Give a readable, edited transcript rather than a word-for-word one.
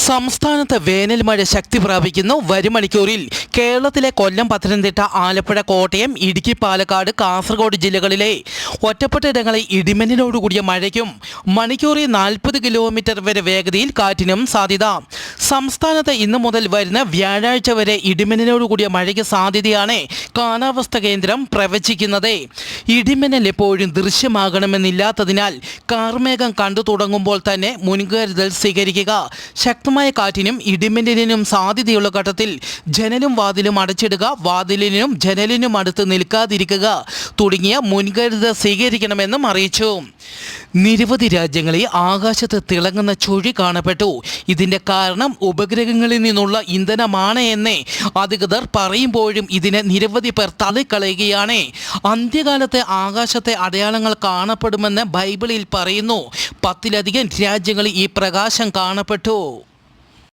സംസ്ഥാനത്ത് വേനൽ മഴ ശക്തി പ്രാപിക്കുന്നു. വരും മണിക്കൂറിൽ കേരളത്തിലെ കൊല്ലം, പത്തനംതിട്ട, ആലപ്പുഴ, കോട്ടയം, ഇടുക്കി, പാലക്കാട്, കാസർഗോഡ് ജില്ലകളിലെ ഒറ്റപ്പെട്ടയിടങ്ങളിൽ ഇടിമിന്നലോടുകൂടിയ മഴയ്ക്കും മണിക്കൂറിൽ 40 കിലോമീറ്റർ വരെ വേഗതയിൽ കാറ്റിനും സാധ്യത. സംസ്ഥാനത്ത് ഇന്നു മുതൽ വരുന്ന വ്യാഴാഴ്ച വരെ ഇടിമിന്നലോടുകൂടിയ മഴയ്ക്ക് സാധ്യതയാണ് കാലാവസ്ഥാ കേന്ദ്രം പ്രവചിക്കുന്നത്. ഇടിമിന്നൽ എപ്പോഴും ദൃശ്യമാകണമെന്നില്ലാത്തതിനാൽ കാർമേഘം കണ്ടു തുടങ്ങുമ്പോൾ തന്നെ മുൻകരുതൽ സ്വീകരിക്കുക. ശക്തമായ കാറ്റിനും ഇടിമിന്നലിനും സാധ്യതയുള്ള ഘട്ടത്തിൽ ജനലും വാതിലും അടച്ചിടുക, വാതിലിനും ജനലിനും അടുത്ത് നിൽക്കാതിരിക്കുക തുടങ്ങിയ മുൻകരുതൽ സ്വീകരിക്കണമെന്നും അറിയിച്ചു. നിരവധി രാജ്യങ്ങളിൽ ആകാശത്ത് തിളങ്ങുന്ന ചുഴി കാണപ്പെട്ടു. ഇതിൻ്റെ കാരണം ഉപഗ്രഹങ്ങളിൽ നിന്നുള്ള ഇന്ധനമാണ് എന്ന് അധികൃതർ പറയുമ്പോഴും ഇതിനെ നിരവധി പേർ തള്ളിക്കളയുകയാണ്. അന്ത്യകാലത്തെ ആകാശത്തെ അടയാളങ്ങൾ കാണപ്പെടുമെന്ന് ബൈബിളിൽ പറയുന്നു. 10ലധികം രാജ്യങ്ങളിൽ ഈ പ്രകാശം കാണപ്പെട്ടു.